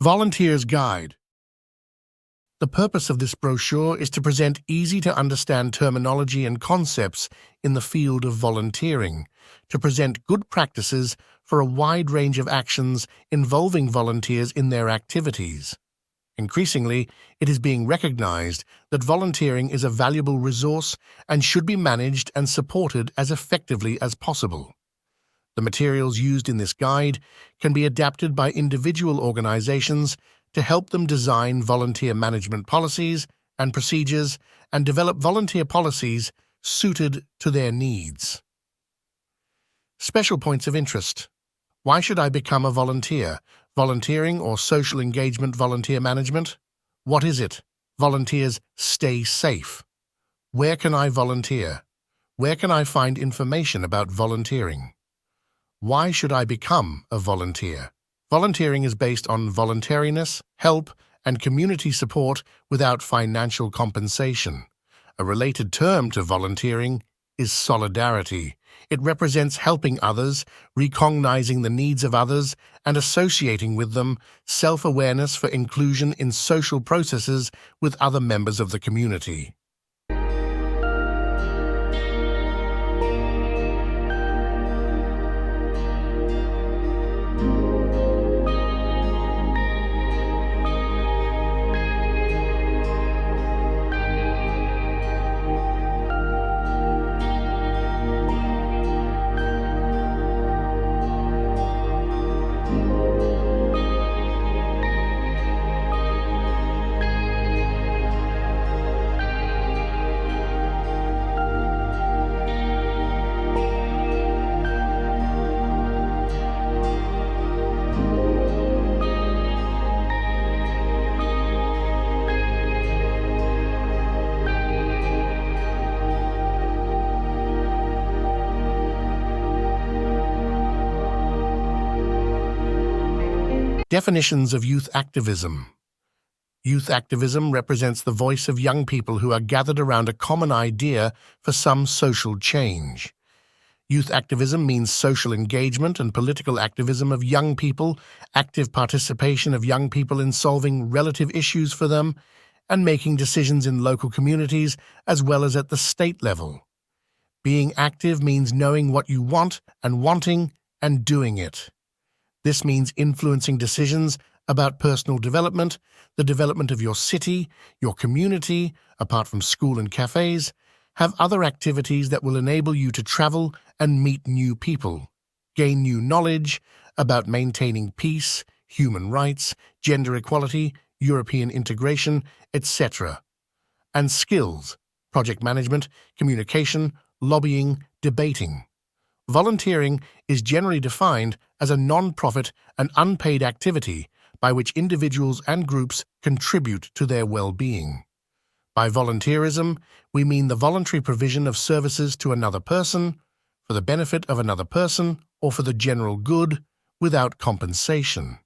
Volunteer's Guide. The purpose of this brochure is to present easy-to-understand terminology and concepts in the field of volunteering, to present good practices for a wide range of actions involving volunteers in their activities. Increasingly, it is being recognized that volunteering is a valuable resource and should be managed and supported as effectively as possible. The materials used in this guide can be adapted by individual organizations to help them design volunteer management policies and procedures and develop volunteer policies suited to their needs. Special points of interest. Why should I become a volunteer? Volunteering or social engagement volunteer management? What is it? Volunteers stay safe. Where can I volunteer? Where can I find information about volunteering? Why should I become a volunteer? Volunteering is based on voluntariness, help, and community support without financial compensation. A related term to volunteering is solidarity. It represents helping others, recognizing the needs of others, and associating with them, self-awareness for inclusion in social processes with other members of the community. Definitions of youth activism. Youth activism represents the voice of young people who are gathered around a common idea for some social change. Youth activism means social engagement and political activism of young people, active participation of young people in solving relative issues for them, and making decisions in local communities as well as at the state level. Being active means knowing what you want and wanting and doing it. This means influencing decisions about personal development, the development of your city, your community, apart from school and cafes. Have other activities that will enable you to travel and meet new people, gain new knowledge about maintaining peace, human rights, gender equality, European integration, etc. And skills, project management, communication, lobbying, debating. Volunteering is generally defined as a non-profit and unpaid activity by which individuals and groups contribute to their well-being. By volunteerism, we mean the voluntary provision of services to another person, for the benefit of another person, or for the general good, without compensation.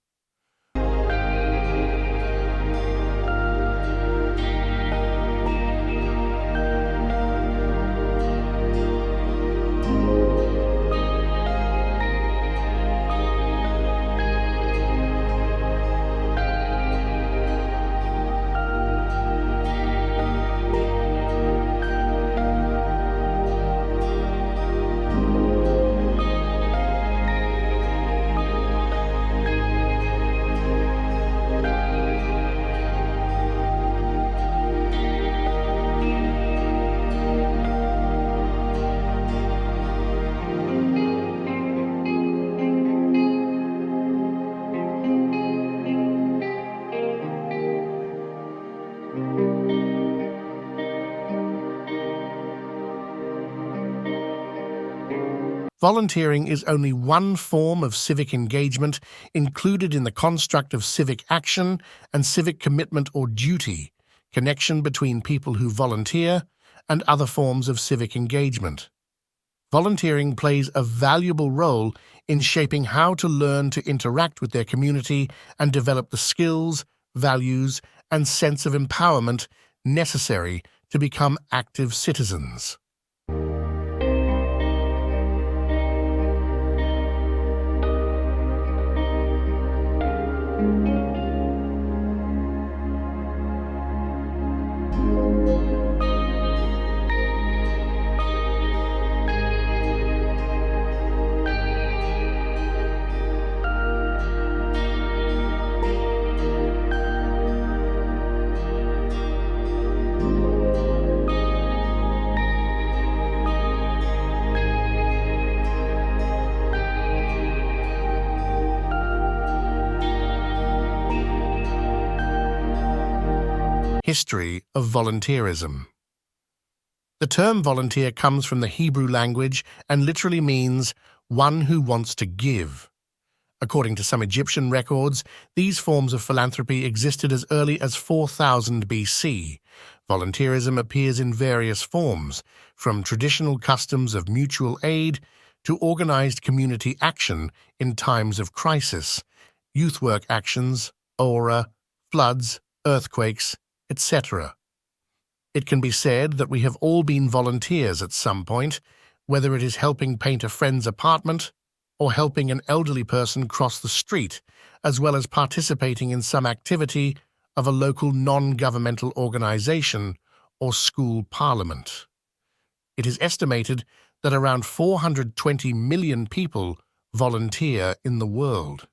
Volunteering is only one form of civic engagement included in the construct of civic action and civic commitment or duty, connection between people who volunteer, and other forms of civic engagement. Volunteering plays a valuable role in shaping how to learn to interact with their community and develop the skills, values, and sense of empowerment necessary to become active citizens. History of volunteerism. The term volunteer comes from the Hebrew language and literally means one who wants to give. According to some Egyptian records, these forms of philanthropy existed as early as 4000 BC. Volunteerism appears in various forms, from traditional customs of mutual aid to organized community action in times of crisis, youth work actions, aura, floods, earthquakes, etc. It can be said that we have all been volunteers at some point, whether it is helping paint a friend's apartment or helping an elderly person cross the street, as well as participating in some activity of a local non-governmental organization or school parliament. It is estimated that around 420 million people volunteer in the world.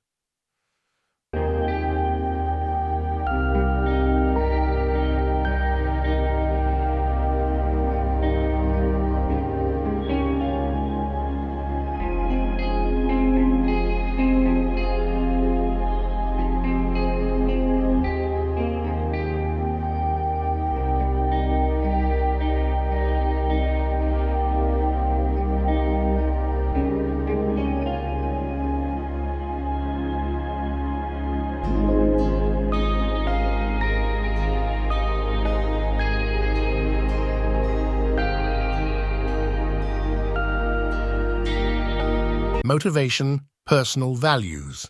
Motivation, personal values.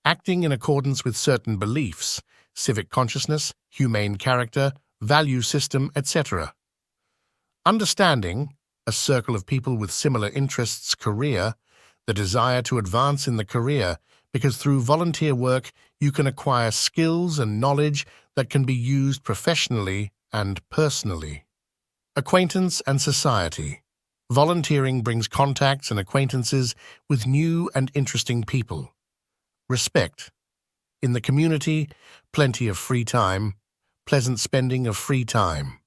Acting in accordance with certain beliefs, civic consciousness, humane character, value system, etc. Understanding, a circle of people with similar interests, career, the desire to advance in the career, because through volunteer work you can acquire skills and knowledge that can be used professionally and personally. Acquaintance and society. Volunteering brings contacts and acquaintances with new and interesting people. Respect. In the community, plenty of free time, pleasant spending of free time.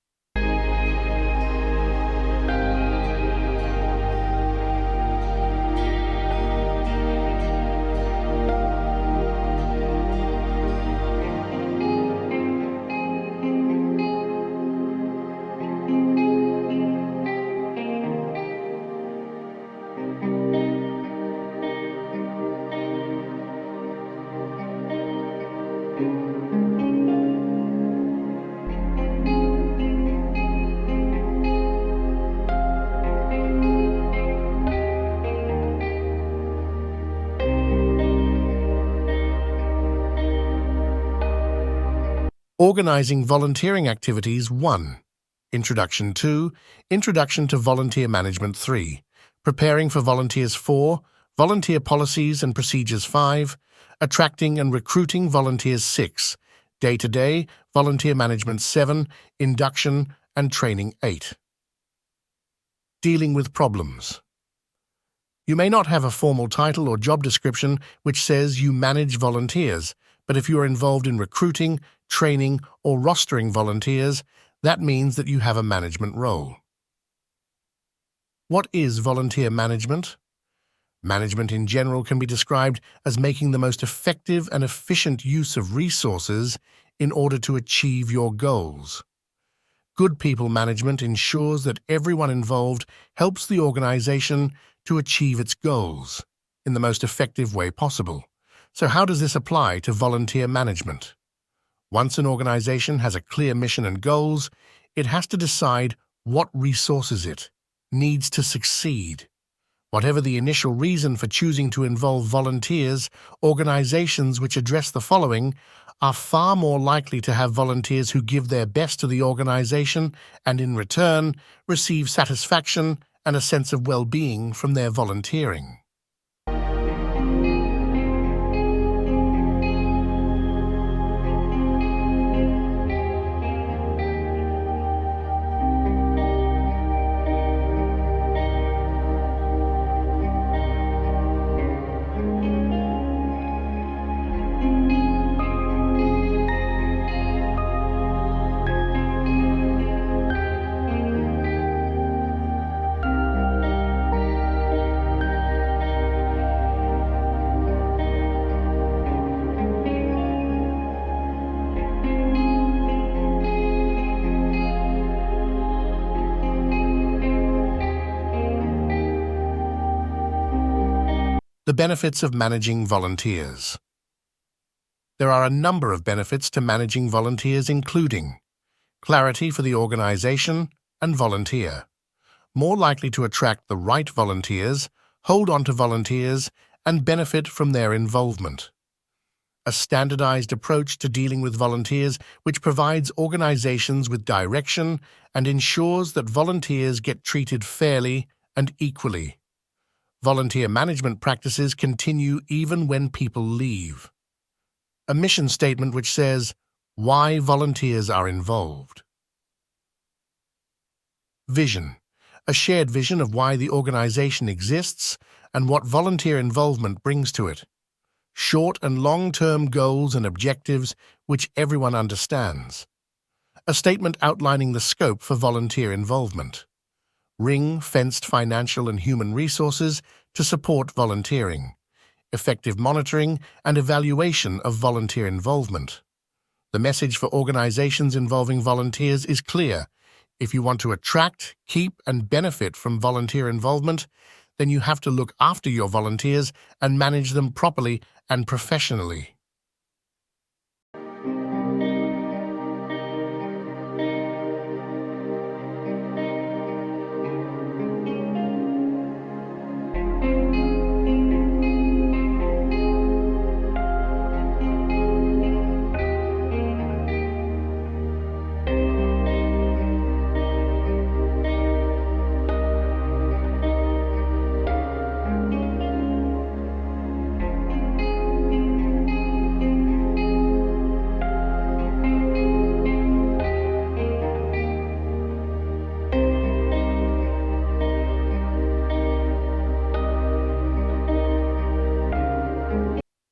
Organizing volunteering activities 1. Introduction 2. Introduction to volunteer management 3. Preparing for volunteers 4. Volunteer policies and procedures 5. Attracting and recruiting volunteers 6. Day-to-day volunteer management 7. Induction and training 8. Dealing with problems. You may not have a formal title or job description which says you manage volunteers, but if you are involved in recruiting, training, or rostering volunteers, that means that you have a management role. What is volunteer management? Management in general can be described as making the most effective and efficient use of resources in order to achieve your goals. Good people management ensures that everyone involved helps the organization to achieve its goals in the most effective way possible. So how does this apply to volunteer management? Once an organization has a clear mission and goals, it has to decide what resources it needs to succeed. Whatever the initial reason for choosing to involve volunteers, organizations which address the following are far more likely to have volunteers who give their best to the organization and in return receive satisfaction and a sense of well-being from their volunteering. The benefits of managing volunteers. There are a number of benefits to managing volunteers, including clarity for the organization and volunteer, more likely to attract the right volunteers, hold on to volunteers, and benefit from their involvement. A standardized approach to dealing with volunteers which provides organizations with direction and ensures that volunteers get treated fairly and equally. Volunteer management practices continue even when people leave. A mission statement which says why volunteers are involved. Vision. A shared vision of why the organization exists and what volunteer involvement brings to it. Short and long-term goals and objectives which everyone understands. A statement outlining the scope for volunteer involvement. Ring-fenced financial and human resources to support volunteering. Effective monitoring and evaluation of volunteer involvement. The message for organizations involving volunteers is clear. If you want to attract, keep, and benefit from volunteer involvement, then you have to look after your volunteers and manage them properly and professionally.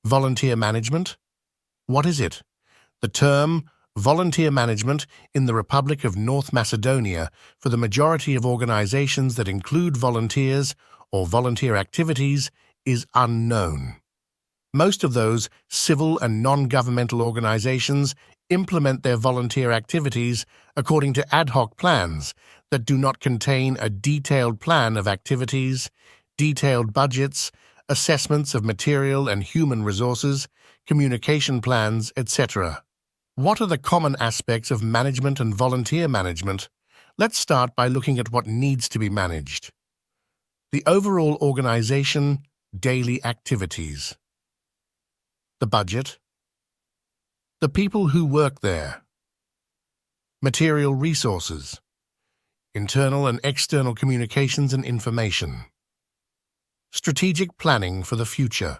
Volunteer management? What is it? The term volunteer management in the Republic of North Macedonia for the majority of organizations that include volunteers or volunteer activities is unknown. Most of those civil and non-governmental organizations implement their volunteer activities according to ad hoc plans that do not contain a detailed plan of activities, detailed budgets, assessments of material and human resources, communication plans, etc. What are the common aspects of management and volunteer management? Let's start by looking at what needs to be managed. The overall organization, daily activities. The budget. The people who work there. Material resources. Internal and external communications and information. Strategic planning for the future.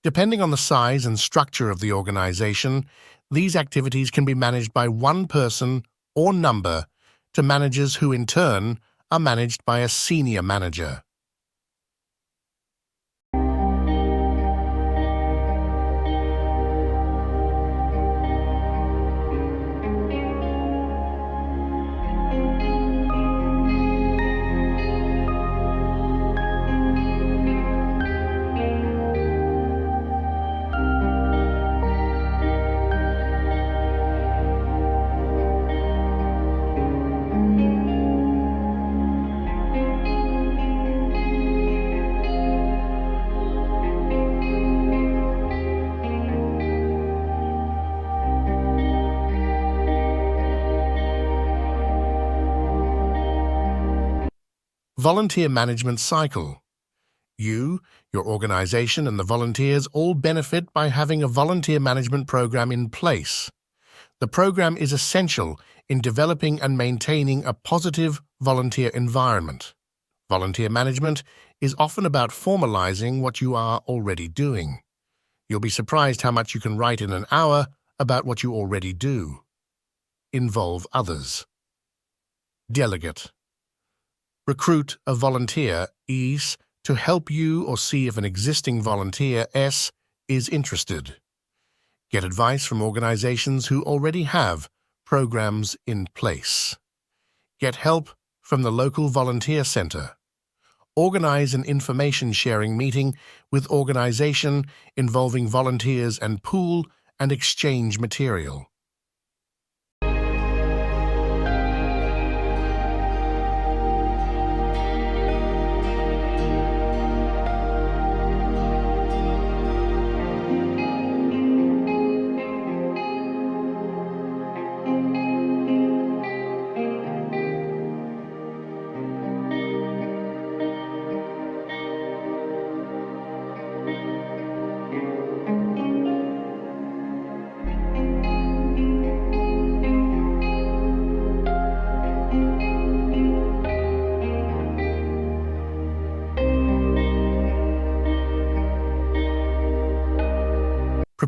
Depending on the size and structure of the organization, these activities can be managed by one person or number to managers who in turn are managed by a senior manager. Volunteer management cycle. You, your organization, and the volunteers all benefit by having a volunteer management program in place. The program is essential in developing and maintaining a positive volunteer environment. Volunteer management is often about formalizing what you are already doing. You'll be surprised how much you can write in an hour about what you already do. Involve others. Delegate. Recruit a volunteer, E, to help you or see if an existing volunteer, S, is interested. Get advice from organizations who already have programs in place. Get help from the local volunteer center. Organize an information-sharing meeting with organization involving volunteers and pool and exchange material.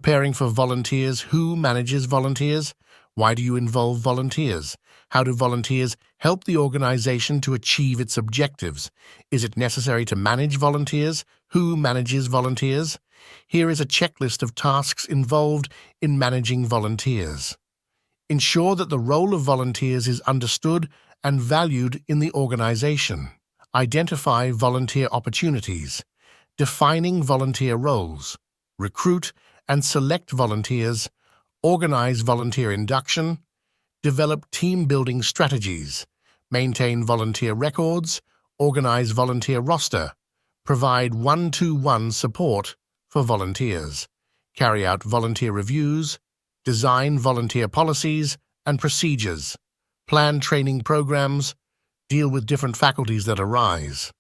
Preparing for volunteers. Who manages volunteers? Why do you involve volunteers? How do volunteers help the organization to achieve its objectives? Is it necessary to manage volunteers? Who manages volunteers? Here is a checklist of tasks involved in managing volunteers. Ensure that the role of volunteers is understood and valued in the organization. Identify volunteer opportunities. Defining volunteer roles. Recruit and select volunteers. Organize volunteer induction. Develop team-building strategies. Maintain volunteer records. Organize volunteer roster. Provide one-to-one support for volunteers. Carry out volunteer reviews. Design volunteer policies and procedures. Plan training programs. Deal with different faculties that arise.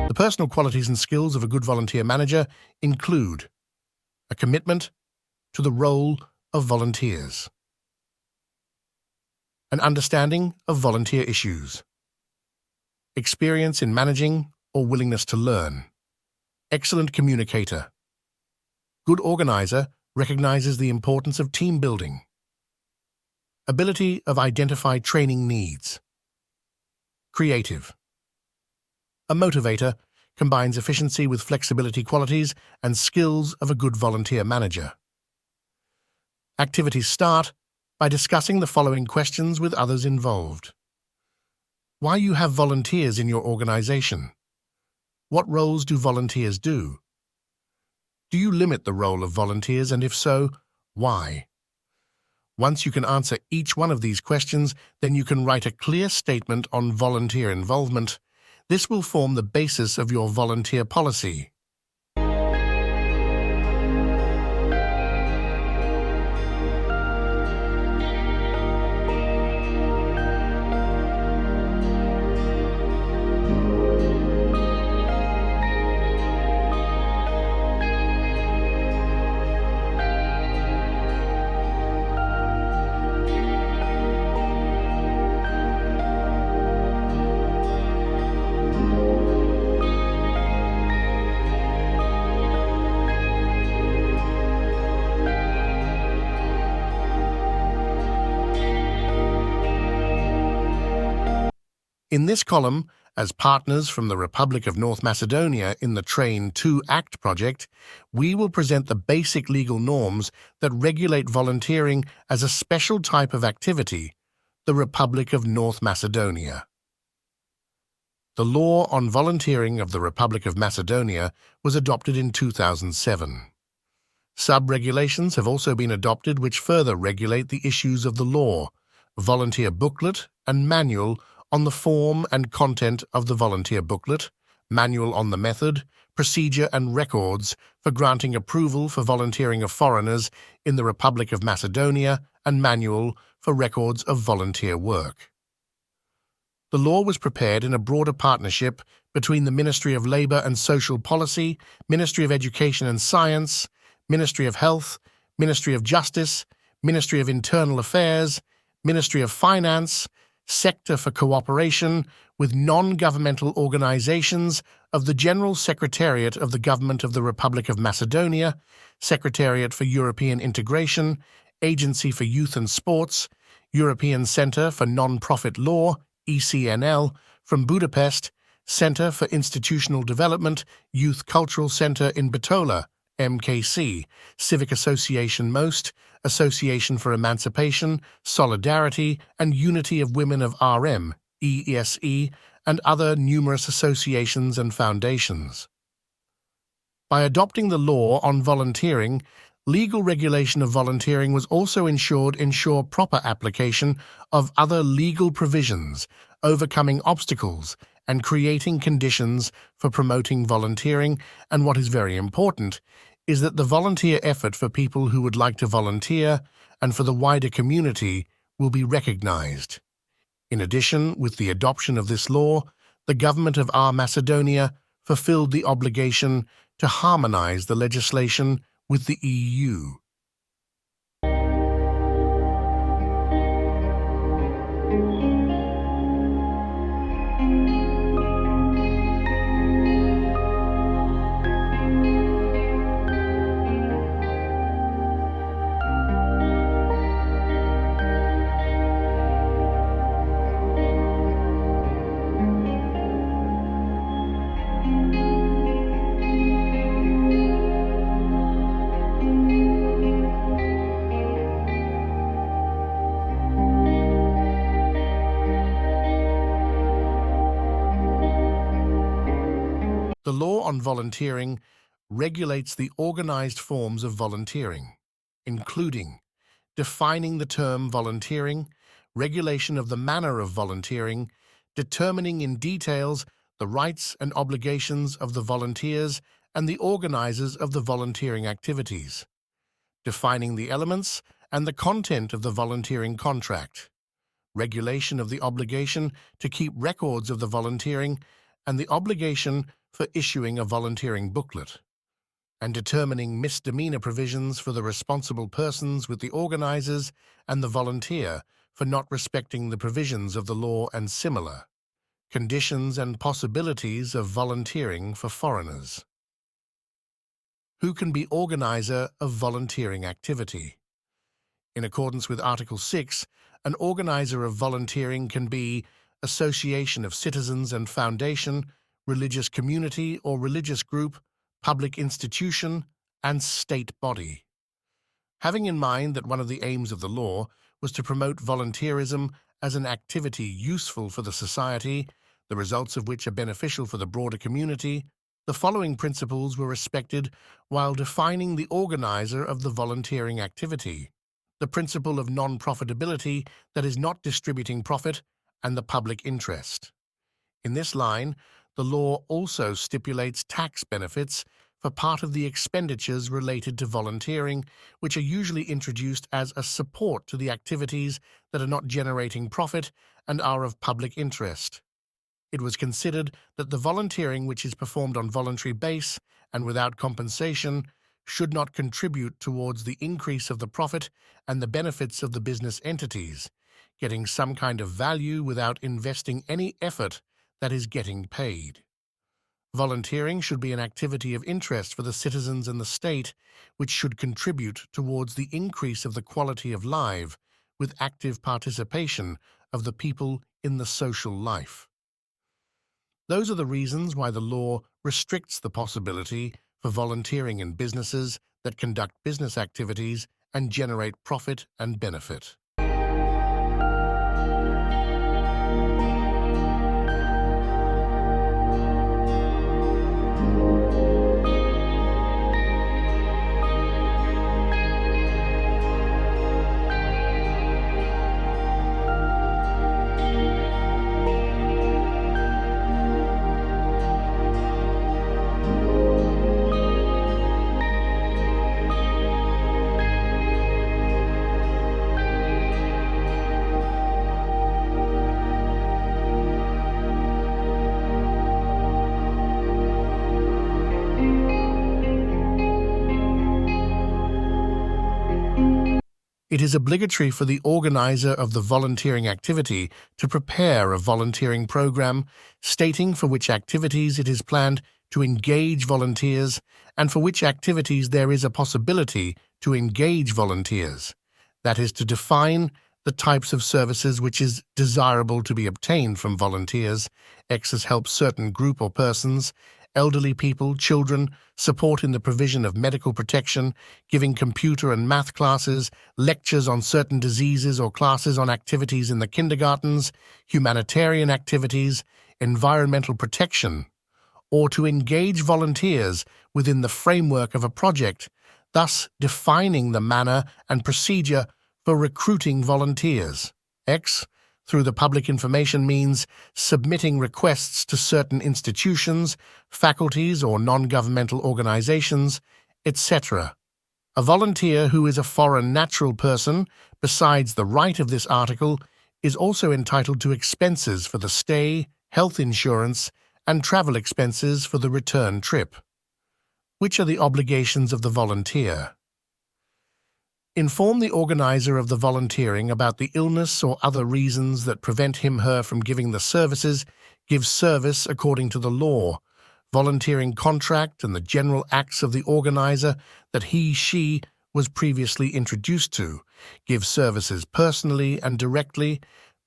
The personal qualities and skills of a good volunteer manager include a commitment to the role of volunteers, an understanding of volunteer issues, experience in managing or willingness to learn, excellent communicator, good organizer, recognizes the importance of team building, ability of identify training needs, creative. A motivator combines efficiency with flexibility qualities and skills of a good volunteer manager. Activities start by discussing the following questions with others involved. Why you have volunteers in your organization? What roles do volunteers do? Do you limit the role of volunteers, and if so, why? Once you can answer each one of these questions, then you can write a clear statement on volunteer involvement. This will form the basis of your volunteer policy. In this column, as partners from the Republic of North Macedonia in the Train 2 Act project, we will present the basic legal norms that regulate volunteering as a special type of activity, the Republic of North Macedonia. The law on volunteering of the Republic of Macedonia was adopted in 2007. Sub-regulations have also been adopted which further regulate the issues of the law, volunteer booklet and manual on the form and content of the volunteer booklet, manual on the method, procedure and records for granting approval for volunteering of foreigners in the Republic of Macedonia, and manual for records of volunteer work. The law was prepared in a broader partnership between the Ministry of Labour and Social Policy, Ministry of Education and Science, Ministry of Health, Ministry of Justice, Ministry of Internal Affairs, Ministry of Finance, Sector for Cooperation with Non-Governmental Organizations of the General Secretariat of the Government of the Republic of Macedonia, Secretariat for European Integration, Agency for Youth and Sports, European Centre for Non-Profit Law, ECNL, from Budapest, Centre for Institutional Development, Youth Cultural Centre in Bitola, MKC, Civic Association MOST, Association for Emancipation, Solidarity and Unity of Women of RM, EESE, and other numerous associations and foundations. By adopting the law on volunteering, Legal regulation of volunteering was also ensure proper application of other legal provisions, overcoming obstacles, and creating conditions for promoting volunteering. And what is very important is that the volunteer effort for people who would like to volunteer and for the wider community will be recognized. In addition, with the adoption of this law, the government of our Macedonia fulfilled the obligation to harmonize the legislation with the EU. The law on volunteering regulates the organized forms of volunteering, including defining the term volunteering, regulation of the manner of volunteering, determining in details the rights and obligations of the volunteers and the organizers of the volunteering activities, defining the elements and the content of the volunteering contract, regulation of the obligation to keep records of the volunteering and the obligation for issuing a volunteering booklet, and determining misdemeanor provisions for the responsible persons with the organizers and the volunteer for not respecting the provisions of the law and similar conditions and possibilities of volunteering for foreigners. Who can be organizer of volunteering activity? In accordance with Article 6, an organizer of volunteering can be association of citizens and foundation, religious community or religious group, public institution, and state body. Having in mind that one of the aims of the law was to promote volunteerism as an activity useful for the society, the results of which are beneficial for the broader community, the following principles were respected while defining the organizer of the volunteering activity: the principle of non-profitability, that is not distributing profit, and the public interest. In this line, the law also stipulates tax benefits for part of the expenditures related to volunteering, which are usually introduced as a support to the activities that are not generating profit and are of public interest. It was considered that the volunteering which is performed on voluntary base and without compensation should not contribute towards the increase of the profit and the benefits of the business entities, getting some kind of value without investing any effort that is getting paid. Volunteering should be an activity of interest for the citizens and the state, which should contribute towards the increase of the quality of life with active participation of the people in the social life. Those are the reasons why the law restricts the possibility for volunteering in businesses that conduct business activities and generate profit and benefit. It is obligatory for the organizer of the volunteering activity to prepare a volunteering program stating for which activities it is planned to engage volunteers and for which activities there is a possibility to engage volunteers. That is, to define the types of services which is desirable to be obtained from volunteers, X's help certain group or persons, elderly people, children, support in the provision of medical protection, giving computer and math classes, lectures on certain diseases or classes on activities in the kindergartens, humanitarian activities, environmental protection, or to engage volunteers within the framework of a project thus defining the manner and procedure for recruiting volunteers. X. Through the public information means submitting requests to certain institutions, faculties or non-governmental organizations, etc. A volunteer who is a foreign natural person, besides the right of this article, is also entitled to expenses for the stay, health insurance, and travel expenses for the return trip. Which are the obligations of the volunteer? Inform the organizer of the volunteering about the illness or other reasons that prevent him/her from giving the services, give service according to the law, volunteering contract and the general acts of the organizer that he/she was previously introduced to, give services personally and directly,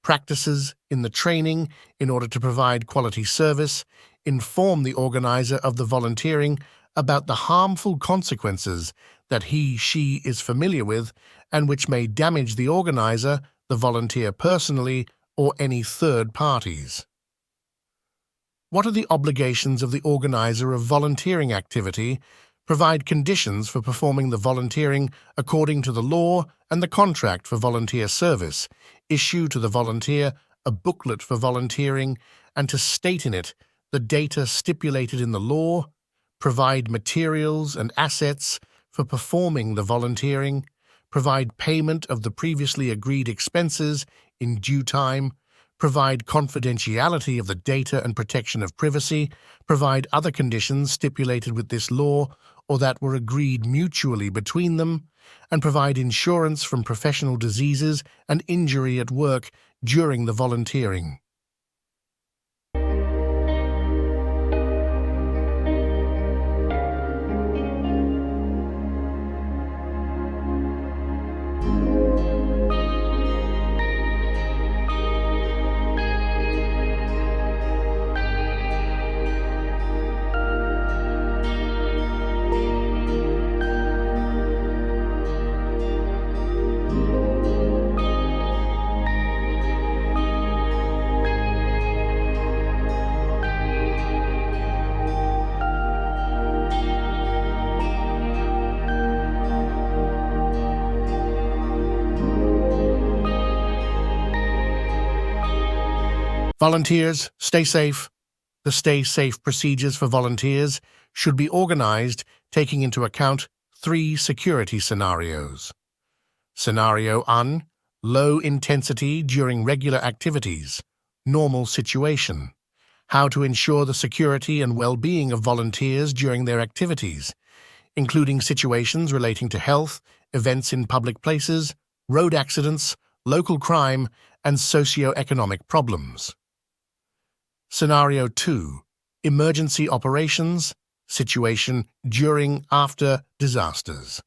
practices in the training in order to provide quality service, inform the organizer of the volunteering about the harmful consequences that he/she is familiar with and which may damage the organizer, the volunteer personally, or any third parties. What are the obligations of the organizer of volunteering activity? Provide conditions for performing the volunteering according to the law and the contract for volunteer service, issue to the volunteer a booklet for volunteering, and to state in it the data stipulated in the law, provide materials and assets for performing the volunteering, provide payment of the previously agreed expenses in due time, provide confidentiality of the data and protection of privacy, provide other conditions stipulated with this law or that were agreed mutually between them, and provide insurance from professional diseases and injury at work during the volunteering. Volunteers, stay safe. The Stay Safe procedures for volunteers should be organized taking into account 3 security scenarios. Scenario 1, low intensity during regular activities, normal situation. How to ensure the security and well-being of volunteers during their activities, including situations relating to health, events in public places, road accidents, local crime, and socio-economic problems. Scenario 2, emergency operations, situation during/after disasters.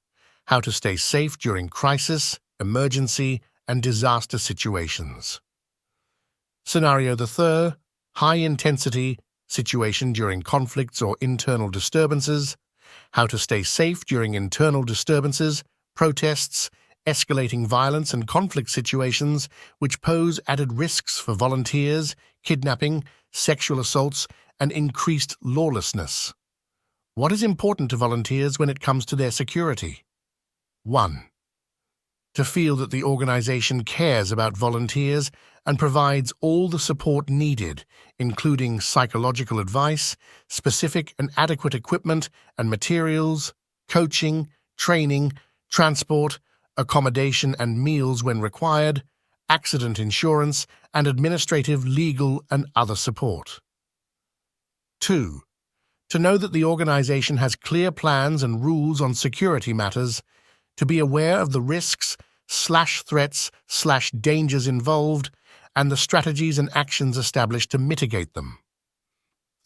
How to stay safe during crisis, emergency, and disaster situations. Scenario the third, high-intensity situation during conflicts or internal disturbances. How to stay safe during internal disturbances, protests, escalating violence and conflict situations which pose added risks for volunteers, kidnapping, sexual assaults, and increased lawlessness. What is important to volunteers when it comes to their security? 1. To feel that the organization cares about volunteers and provides all the support needed, including psychological advice, specific and adequate equipment and materials, coaching, training, transport, accommodation and meals when required, accident insurance, and administrative, legal, and other support. 2. To know that the organization has clear plans and rules on security matters, to be aware of the risks/threats/dangers involved, and the strategies and actions established to mitigate them.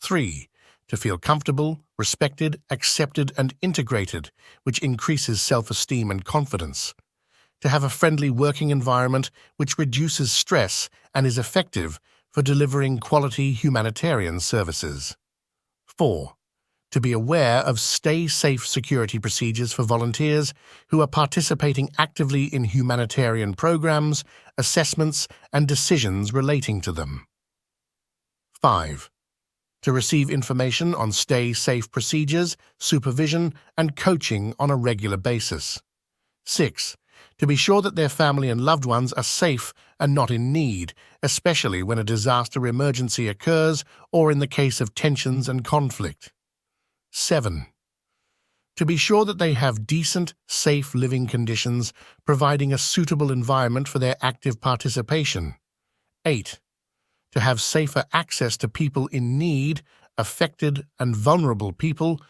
3. To feel comfortable, respected, accepted, and integrated, which increases self-esteem and confidence. To have a friendly working environment which reduces stress and is effective for delivering quality humanitarian services. 4. To be aware of stay-safe security procedures for volunteers who are participating actively in humanitarian programs, assessments, and decisions relating to them. 5. to receive information on stay-safe procedures, supervision, and coaching on a regular basis. 6. To be sure that their family and loved ones are safe and not in need, especially when a disaster emergency occurs or in the case of tensions and conflict. 7. To be sure that they have decent, safe living conditions, providing a suitable environment for their active participation. 8. To have safer access to people in need, affected and vulnerable people.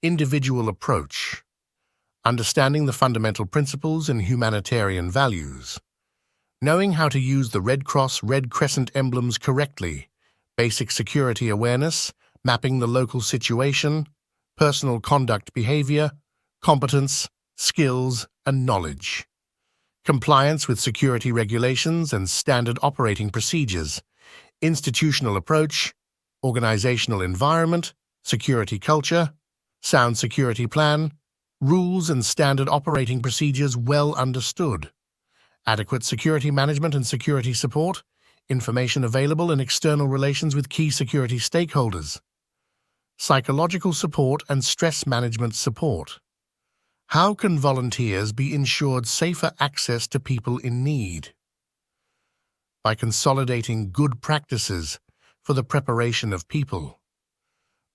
Individual approach. Understanding the fundamental principles and humanitarian values. Knowing how to use the Red Cross, Red Crescent emblems correctly. Basic security awareness, mapping the local situation, personal conduct behavior, competence, skills, and knowledge. Compliance with security regulations and standard operating procedures. Institutional approach, organizational environment, security culture, sound security plan, rules and standard operating procedures well understood, adequate security management and security support, information available and external relations with key security stakeholders, psychological support and stress management support. How can volunteers be ensured safer access to people in need? By consolidating good practices for the preparation of people.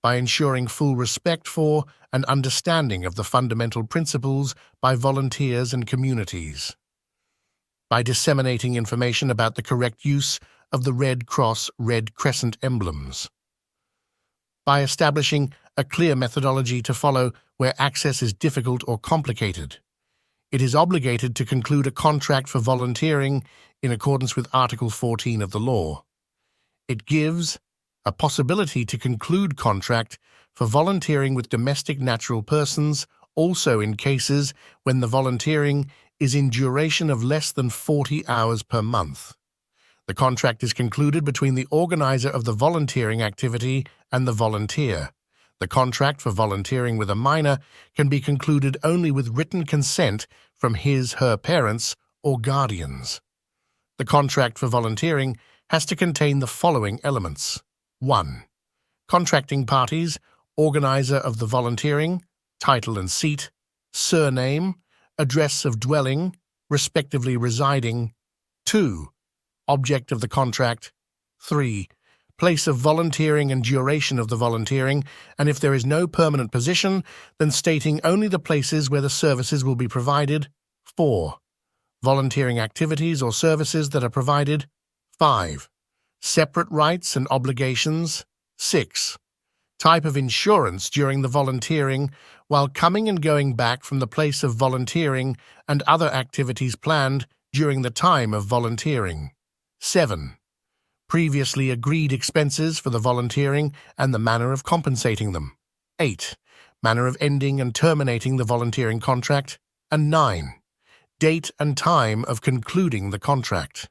By ensuring full respect for and understanding of the fundamental principles by volunteers and communities. By disseminating information about the correct use of the Red Cross, Red Crescent emblems. By establishing a clear methodology to follow where access is difficult or complicated. It is obligated to conclude a contract for volunteering in accordance with Article 14 of the law. It gives a possibility to conclude contract for volunteering with domestic natural persons, also in cases when the volunteering is in duration of less than 40 hours per month. The contract is concluded between the organizer of the volunteering activity and the volunteer. The contract for volunteering with a minor can be concluded only with written consent from his/her parents or guardians. The contract for volunteering has to contain the following elements. 1. Contracting parties, organizer of the volunteering, title and seat, surname, address of dwelling, respectively residing. 2. Object of the contract. 3. Place of volunteering and duration of the volunteering, and if there is no permanent position, then stating only the places where the services will be provided. 4. Volunteering activities or services that are provided. 5. Separate rights and obligations. 6. Type of insurance during the volunteering while coming and going back from the place of volunteering and other activities planned during the time of volunteering. 7. Previously agreed expenses for the volunteering and the manner of compensating them. 8. Manner of ending and terminating the volunteering contract. And 9. Date and time of concluding the contract.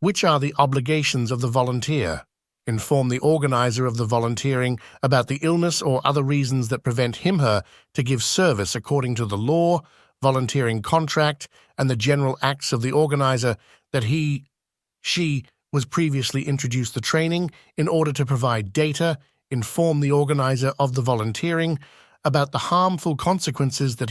Which are the obligations of the volunteer? Inform the organizer of the volunteering about the illness or other reasons that prevent him/her to give service according to the law, volunteering contract, and the general acts of the organizer that she was previously introduced the training in order to provide data. Inform the organizer of the volunteering about the harmful consequences that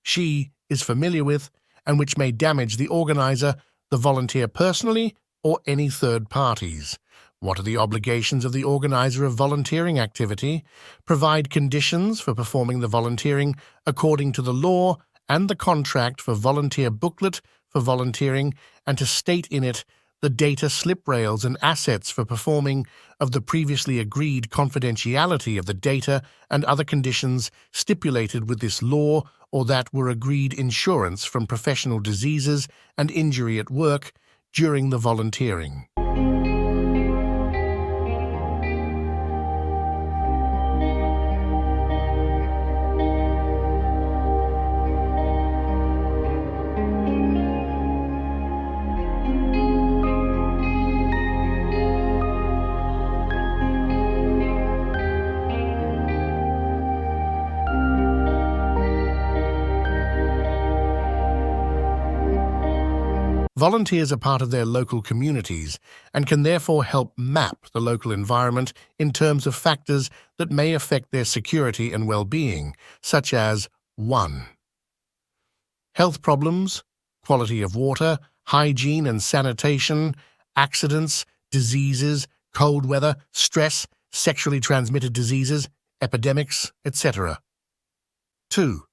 she is familiar with and which may damage the organizer, the volunteer personally, or any third parties. What are the obligations of the organizer of volunteering activity? Provide conditions for performing the volunteering according to the law and the contract for volunteer booklet for volunteering, and to state in it the data slip rails and assets for performing of the previously agreed confidentiality of the data and other conditions stipulated with this law or that were agreed insurance from professional diseases and injury at work during the volunteering. Volunteers are part of their local communities and can therefore help map the local environment in terms of factors that may affect their security and well-being, such as 1. Health problems, quality of water, hygiene and sanitation, accidents, diseases, cold weather, stress, sexually transmitted diseases, epidemics, etc. 2.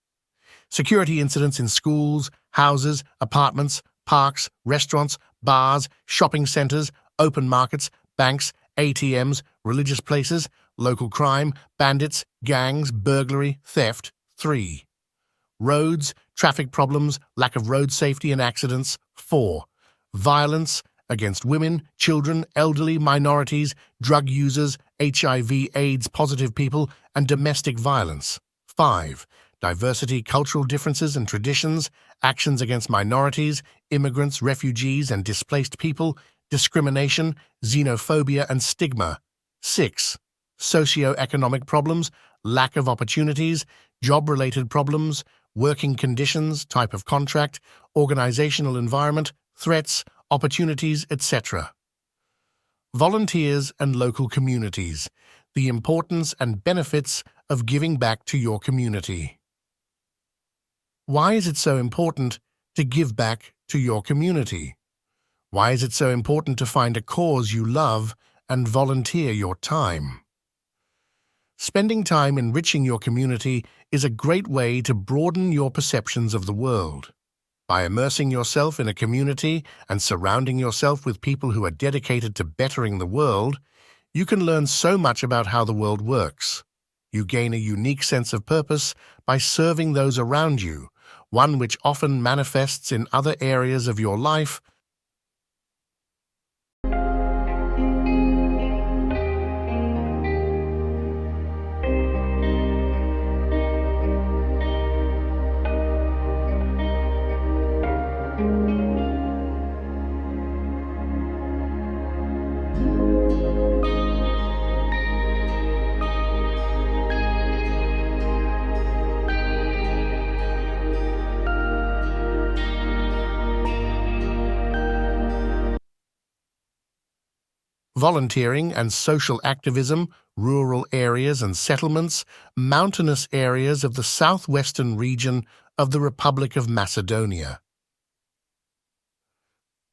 Security incidents in schools, houses, apartments, parks, restaurants, bars, shopping centers, open markets, banks, ATMs, religious places, local crime, bandits, gangs, burglary, theft. 3. Roads, traffic problems, lack of road safety and accidents. 4. Violence against women, children, elderly, minorities, drug users, HIV/AIDS positive people, and domestic violence. 5. Diversity, cultural differences and traditions, actions against minorities, immigrants, refugees, and displaced people, discrimination, xenophobia, and stigma. 6. Socio-economic problems, lack of opportunities, job-related problems, working conditions, type of contract, organizational environment, threats, opportunities, etc. Volunteers and local communities. The importance and benefits of giving back to your community. Why is it so important to give back to your community? Why is it so important to find a cause you love and volunteer your time? Spending time enriching your community is a great way to broaden your perceptions of the world. By immersing yourself in a community and surrounding yourself with people who are dedicated to bettering the world, you can learn so much about how the world works. You gain a unique sense of purpose by serving those around you, one which often manifests in other areas of your life. Volunteering and social activism, rural areas and settlements, mountainous areas of the southwestern region of the Republic of Macedonia.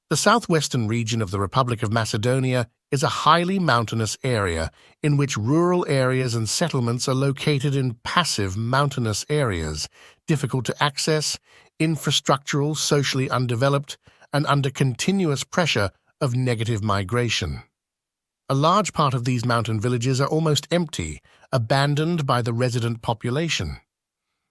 The southwestern region of the Republic of Macedonia is a highly mountainous area in which rural areas and settlements are located in passive mountainous areas, difficult to access, infrastructural, socially undeveloped, and under continuous pressure of negative migration. A large part of these mountain villages are almost empty, abandoned by the resident population.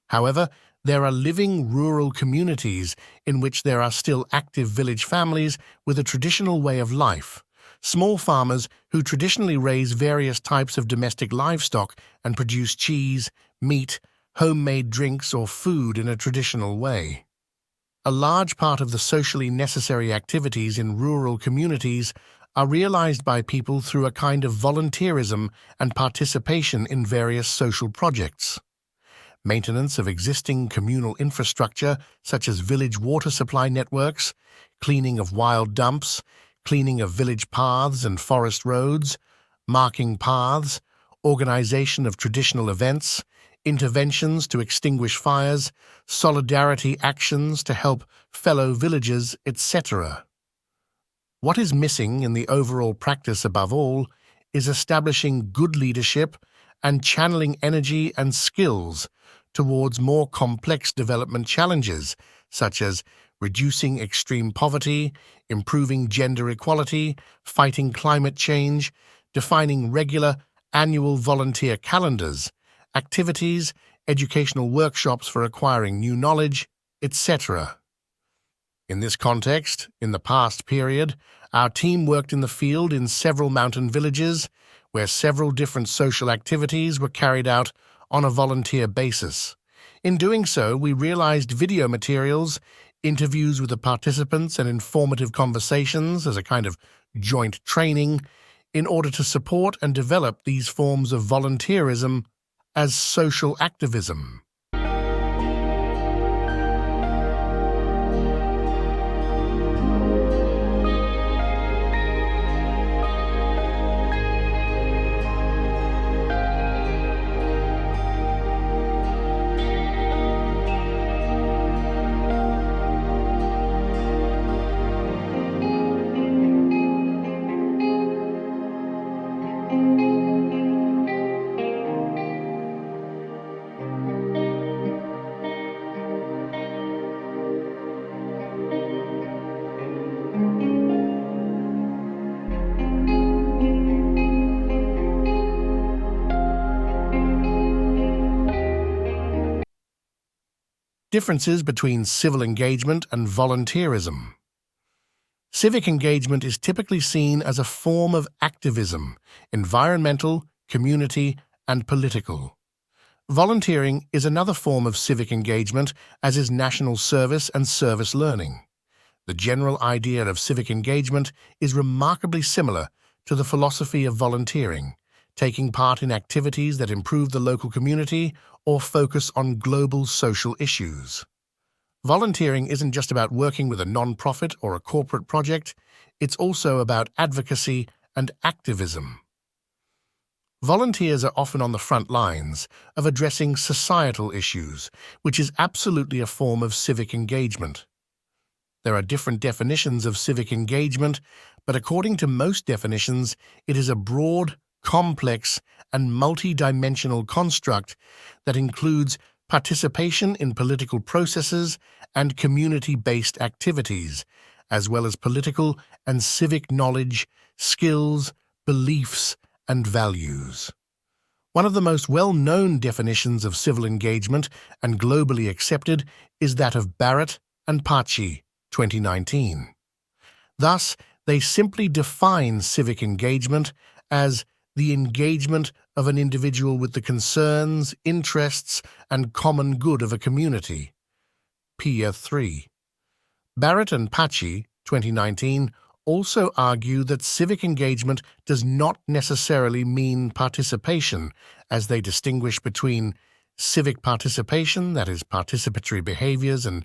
However, there are living rural communities in which there are still active village families with a traditional way of life, small farmers who traditionally raise various types of domestic livestock and produce cheese, meat, homemade drinks, or food in a traditional way. A large part of the socially necessary activities in rural communities are realized by people through a kind of volunteerism and participation in various social projects. Maintenance of existing communal infrastructure, such as village water supply networks, cleaning of wild dumps, cleaning of village paths and forest roads, marking paths, organization of traditional events, interventions to extinguish fires, solidarity actions to help fellow villagers, etc. What is missing in the overall practice above all is establishing good leadership and channeling energy and skills towards more complex development challenges, such as reducing extreme poverty, improving gender equality, fighting climate change, defining regular annual volunteer calendars, activities, educational workshops for acquiring new knowledge, etc. In this context, in the past period, our team worked in the field in several mountain villages where several different social activities were carried out on a volunteer basis. In doing so, we realized video materials, interviews with the participants, and informative conversations as a kind of joint training in order to support and develop these forms of volunteerism as social activism. Differences between civil engagement and volunteerism. Civic engagement is typically seen as a form of activism, environmental, community, and political. Volunteering is another form of civic engagement, as is national service and service learning. The general idea of civic engagement is remarkably similar to the philosophy of volunteering, taking part in activities that improve the local community or focus on global social issues. Volunteering isn't just about working with a non-profit or a corporate project, it's also about advocacy and activism. Volunteers are often on the front lines of addressing societal issues, which is absolutely a form of civic engagement. There are different definitions of civic engagement, but according to most definitions, it is a broad, complex, and multi-dimensional construct that includes participation in political processes and community-based activities, as well as political and civic knowledge, skills, beliefs, and values. One of the most well-known definitions of civil engagement and globally accepted is that of Barrett and Paci, 2019. Thus, they simply define civic engagement as the engagement of an individual with the concerns, interests, and common good of a community. Peer 3. Barrett and Paci, 2019, also argue that civic engagement does not necessarily mean participation, as they distinguish between civic participation, that is, participatory behaviors and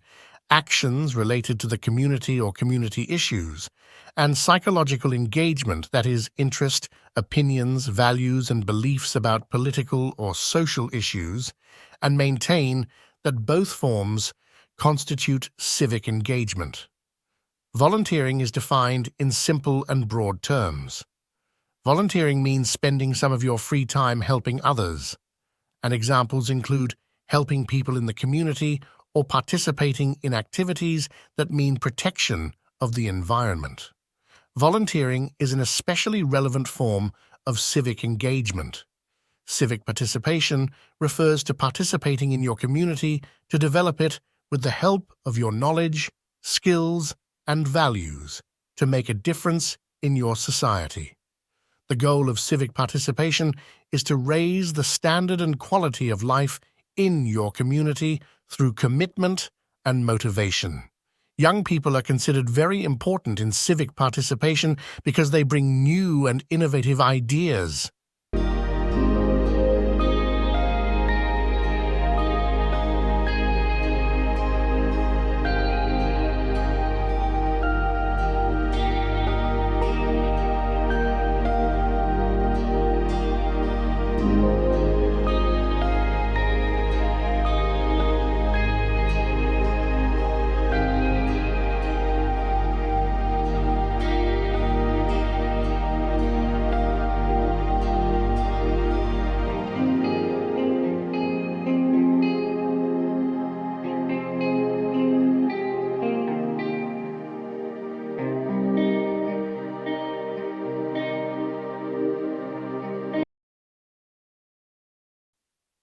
actions related to the community or community issues, and psychological engagement, that is, interest, opinions, values, and beliefs about political or social issues, and maintain that both forms constitute civic engagement. Volunteering is defined in simple and broad terms. Volunteering means spending some of your free time helping others, and examples include helping people in the community or participating in activities that mean protection of the environment. Volunteering is an especially relevant form of civic engagement. Civic participation refers to participating in your community to develop it with the help of your knowledge, skills, and values to make a difference in your society. The goal of civic participation is to raise the standard and quality of life in your community through commitment and motivation. Young people are considered very important in civic participation because they bring new and innovative ideas.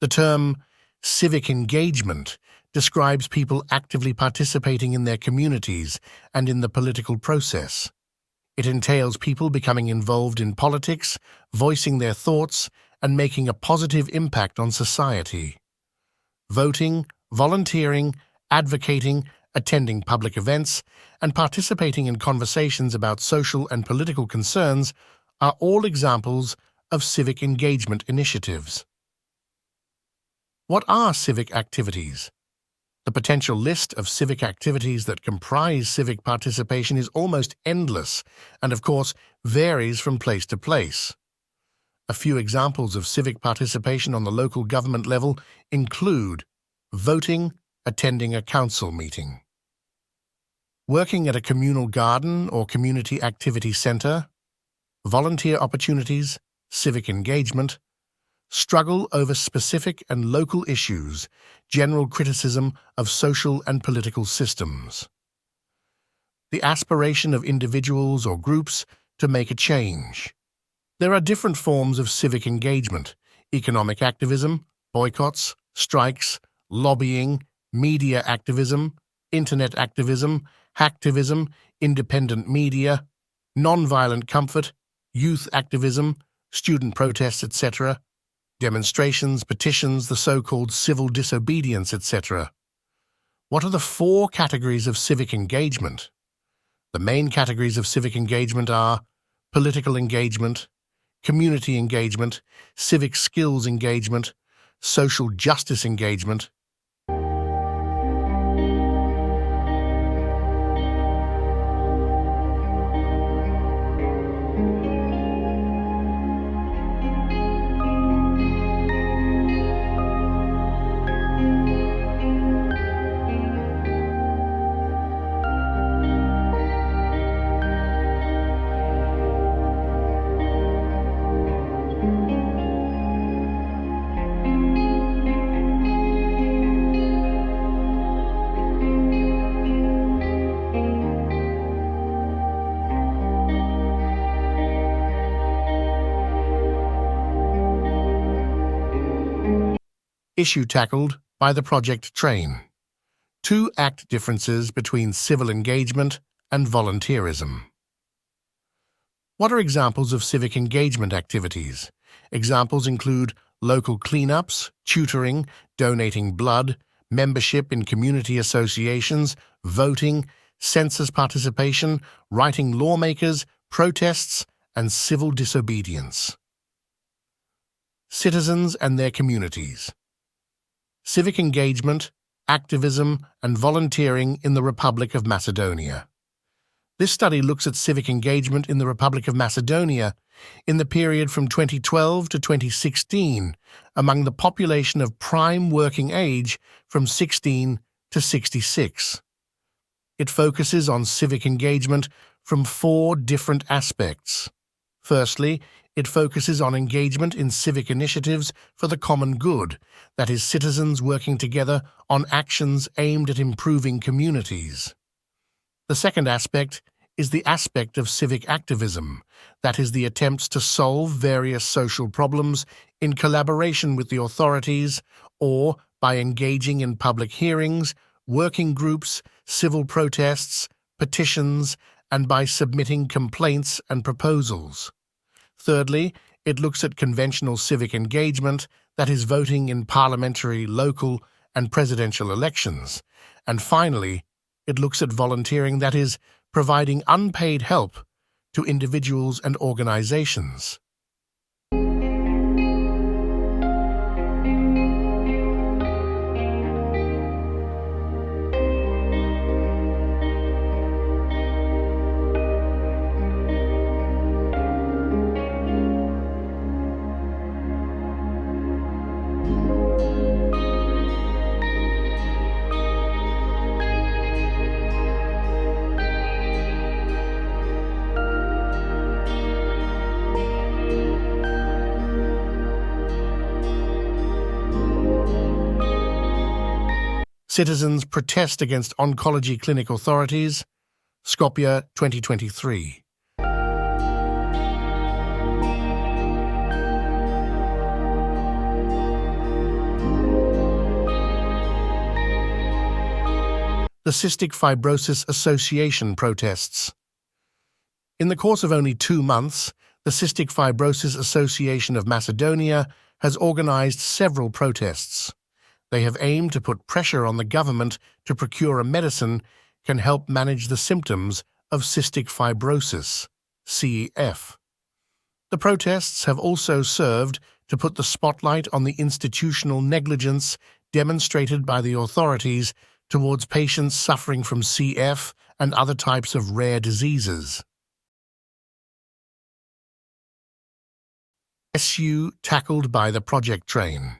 The term civic engagement describes people actively participating in their communities and in the political process. It entails people becoming involved in politics, voicing their thoughts, and making a positive impact on society. Voting, volunteering, advocating, attending public events, and participating in conversations about social and political concerns are all examples of civic engagement initiatives. What are civic activities? The potential list of civic activities that comprise civic participation is almost endless and, of course, varies from place to place. A few examples of civic participation on the local government level include voting, attending a council meeting, working at a communal garden or community activity centre, volunteer opportunities, civic engagement, struggle over specific and local issues, general criticism of social and political systems. The aspiration of individuals or groups to make a change. There are different forms of civic engagement: economic activism, boycotts, strikes, lobbying, media activism, internet activism, hacktivism, independent media, non-violent comfort, youth activism, student protests, etc., demonstrations, petitions, the so-called civil disobedience, etc. What are the 4 categories of civic engagement? The main categories of civic engagement are political engagement, community engagement, civic skills engagement, social justice engagement, issue tackled by the project TRAIN. 2 act differences between civil engagement and volunteerism. What are examples of civic engagement activities? Examples include local cleanups, tutoring, donating blood, membership in community associations, voting, census participation, writing lawmakers, protests, and civil disobedience. Citizens and their communities. Civic engagement, activism, and volunteering in the Republic of Macedonia. This study looks at civic engagement in the Republic of Macedonia in the period from 2012 to 2016 among the population of prime working age from 16 to 66. It focuses on civic engagement from 4 different aspects. Firstly, it focuses on engagement in civic initiatives for the common good, that is, citizens working together on actions aimed at improving communities. The second aspect is the aspect of civic activism, that is, the attempts to solve various social problems in collaboration with the authorities or by engaging in public hearings, working groups, civil protests, petitions, and by submitting complaints and proposals. Thirdly, it looks at conventional civic engagement, that is, voting in parliamentary, local, and presidential elections. And finally, It looks at volunteering that is providing unpaid help to individuals and organizations. Citizens protest against oncology clinic authorities, Skopje 2023. The Cystic Fibrosis Association protests. In the course of only 2 months, the Cystic Fibrosis Association of Macedonia has organized several protests. They have aimed to put pressure on the government to procure a medicine can help manage the symptoms of cystic fibrosis, CF. The protests have also served to put the spotlight on the institutional negligence demonstrated by the authorities towards patients suffering from CF and other types of rare diseases. Issue tackled by the project train.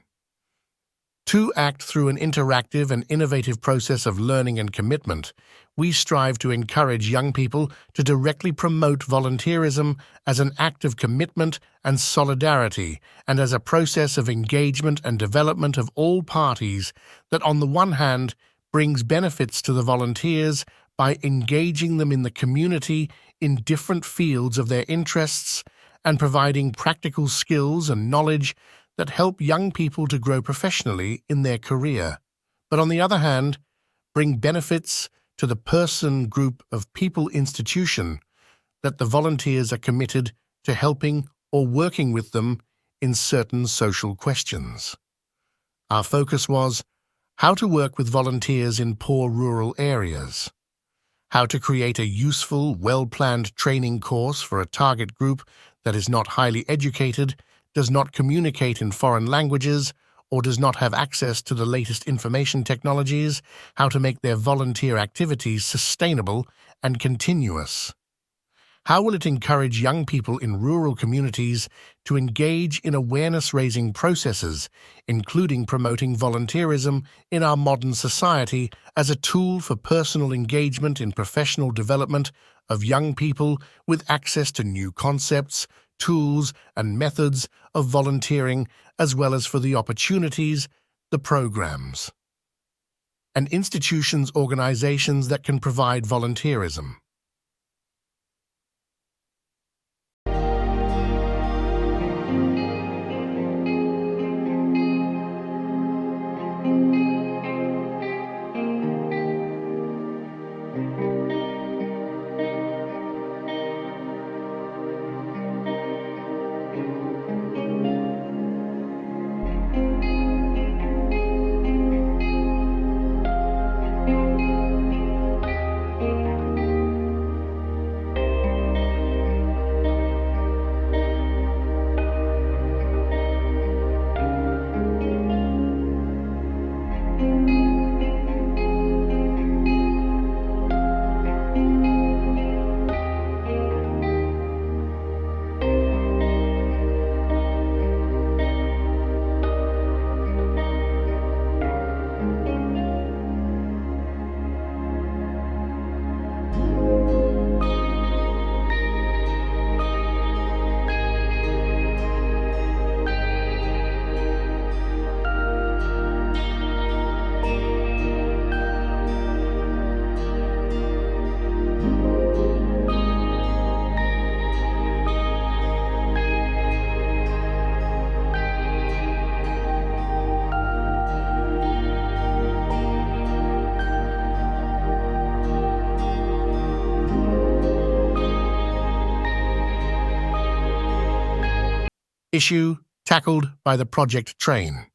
To act through an interactive and innovative process of learning and commitment, we strive to encourage young people to directly promote volunteerism as an act of commitment and solidarity, and as a process of engagement and development of all parties that, on the one hand, brings benefits to the volunteers by engaging them in the community in different fields of their interests and providing practical skills and knowledge that help young people to grow professionally in their career, but on the other hand, bring benefits to the person, group of people, institution that the volunteers are committed to helping or working with them in certain social questions. Our focus was how to work with volunteers in poor rural areas, how to create a useful, well-planned training course for a target group that is not highly educated, does not communicate in foreign languages, or does not have access to the latest information technologies, how to make their volunteer activities sustainable and continuous. How will it encourage young people in rural communities to engage in awareness-raising processes, including promoting volunteerism in our modern society as a tool for personal engagement in professional development of young people with access to new concepts, tools, and methods of volunteering, as well as for the opportunities, the programs, and institutions, organizations that can provide volunteerism. Issue tackled by the project train.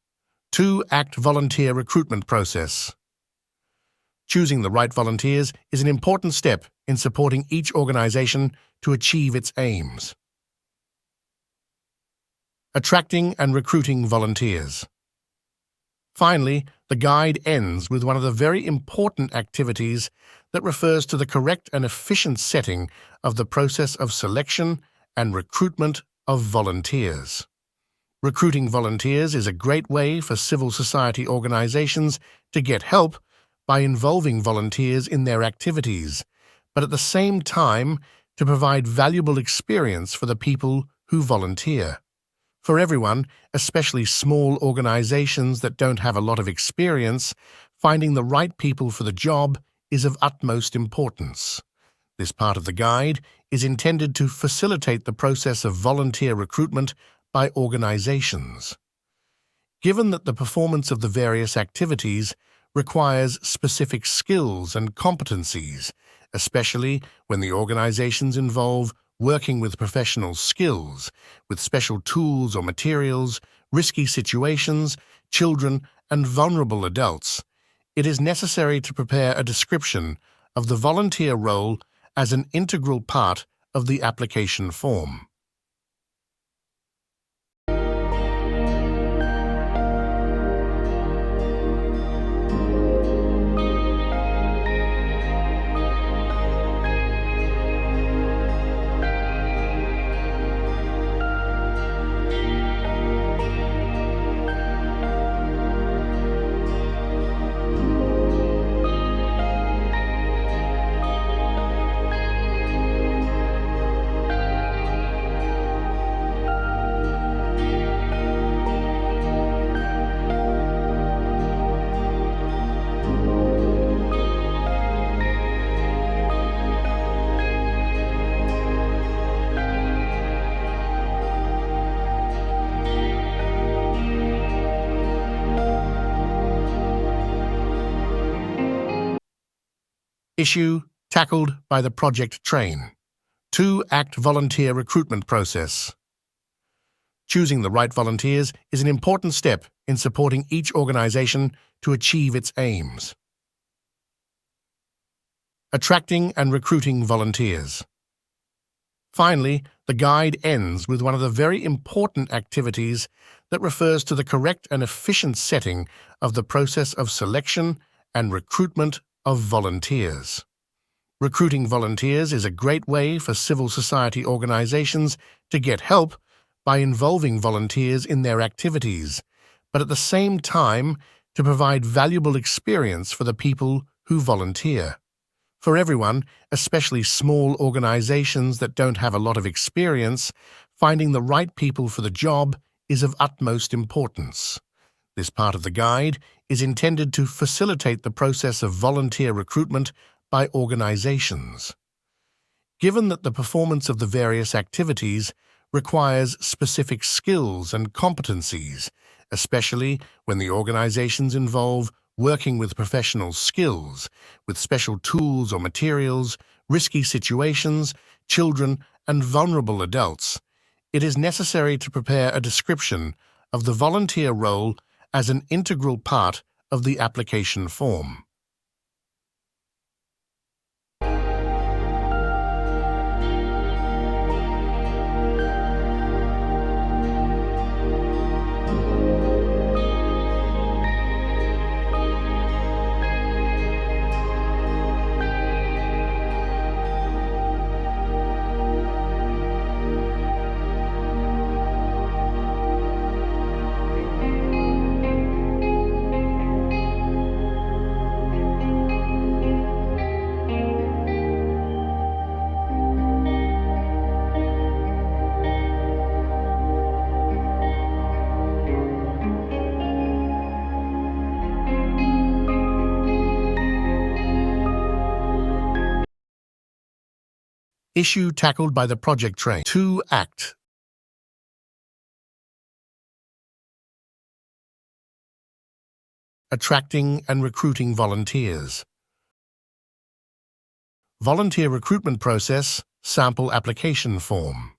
2-act volunteer recruitment process. Choosing the right volunteers is an important step in supporting each organization to achieve its aims. Attracting and recruiting volunteers. Finally, the guide ends with one of the very important activities that refers to the correct and efficient setting of the process of selection and recruitment of volunteers. Recruiting volunteers is a great way for civil society organizations to get help by involving volunteers in their activities, but at the same time to provide valuable experience for the people who volunteer. For everyone, especially small organizations that don't have a lot of experience, finding the right people for the job is of utmost importance. This part of the guide is intended to facilitate the process of volunteer recruitment by organizations. Given that the performance of the various activities requires specific skills and competencies, especially when the organizations involve working with professional skills, with special tools or materials, risky situations, children, and vulnerable adults, it is necessary to prepare a description of the volunteer role as an integral part of the application form. Issue tackled by the Project Train. 2-Act volunteer recruitment process. Choosing the right volunteers is an important step in supporting each organization to achieve its aims. Attracting and recruiting volunteers. Finally, the guide ends with one of the very important activities that refers to the correct and efficient setting of the process of selection and recruitment of volunteers. Recruiting volunteers is a great way for civil society organizations to get help by involving volunteers in their activities, but at the same time to provide valuable experience for the people who volunteer. For everyone, especially small organizations that don't have a lot of experience, finding the right people for the job is of utmost importance. This part of the guide is intended to facilitate the process of volunteer recruitment by organizations. Given that the performance of the various activities requires specific skills and competencies, especially when the organizations involve working with professional skills, with special tools or materials, risky situations, children, and vulnerable adults, it is necessary to prepare a description of the volunteer role as an integral part of the application form. Issue tackled by the Project Train. 2-Act. Attracting and recruiting volunteers. Volunteer recruitment process, sample application form.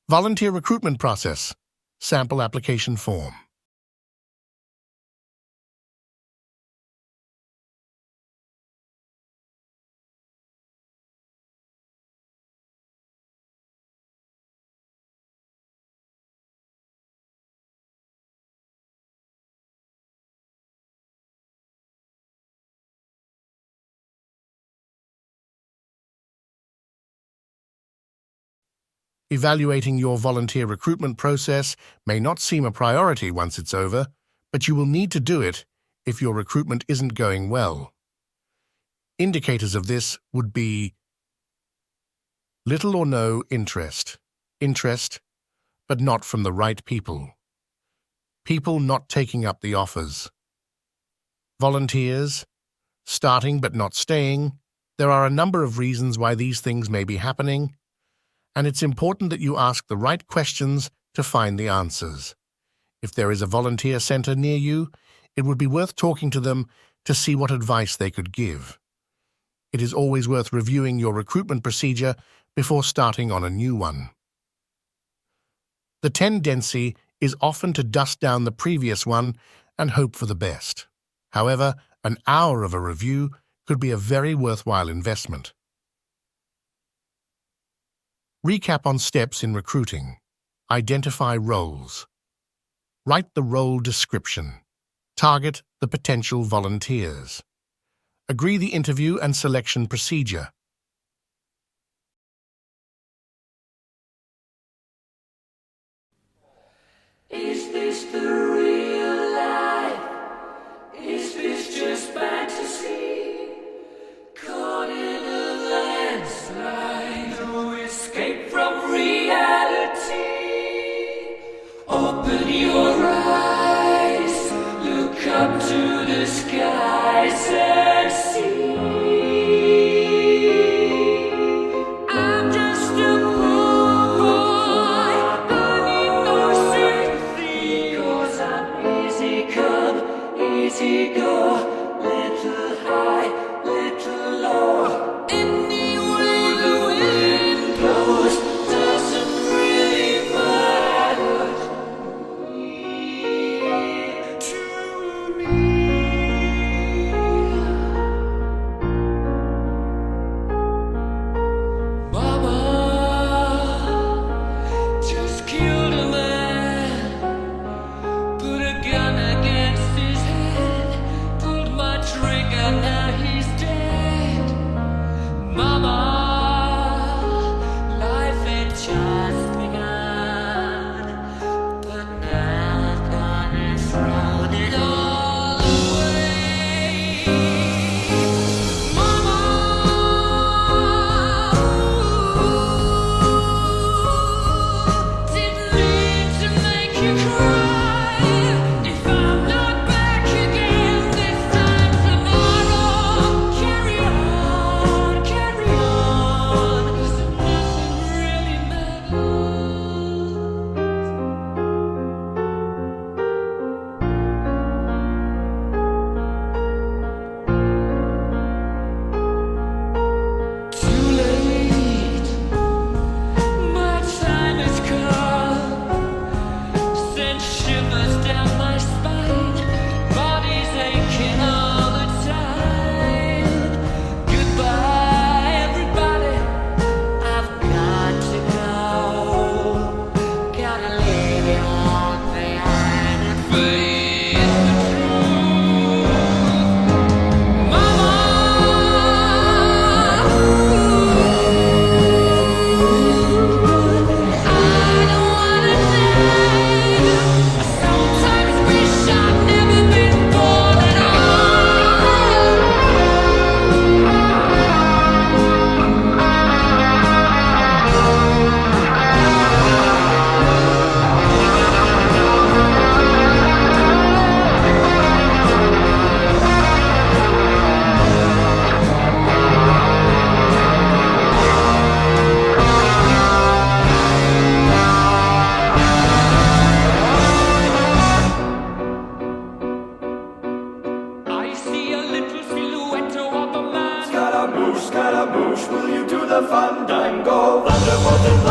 Volunteer recruitment process, sample application form. Evaluating your volunteer recruitment process may not seem a priority once it's over, but you will need to do it if your recruitment isn't going well. Indicators of this would be little or no interest, but not from the right people, people not taking up the offers, volunteers, starting but not staying. There are a number of reasons why these things may be happening, and it's important that you ask the right questions to find the answers. If there is a volunteer center near you, it would be worth talking to them to see what advice they could give. It is always worth reviewing your recruitment procedure before starting on a new one. The tendency is often to dust down the previous one and hope for the best. However, an hour of a review could be a very worthwhile investment. Recap on steps in recruiting. Identify roles. Write the role description. Target the potential volunteers. Agree the interview and selection procedure. Is this the real life? Is this just fantasy? Caught in a landslide, no escape from reality. Open your eyes, look up to the skies and see. I'm just a poor boy, I need no sympathy, 'cause I'm easy come, easy go, little high, little low. Any way the wind blows doesn't really matter to me. Mama just killed a man, put a gun against his head, pulled my trigger, now he's dead. Mama, life had just begun, but now I've gone and thrown it all away. Mama, didn't mean to make you cry. If I'm not back again this time tomorrow, carry on, 'cause nothing really matters. Too late, my time has come. Sent shivers down my spine, body's aching all the time. Goodbye, everybody, I've got to go. Gotta leave you all behind and face the truth. Mama, I don't wanna die. I sometimes wish I'd never been born at all. I see a little silhouette of a man. Scaramouche, Scaramouche, will you do the fandango? Thunderbolt and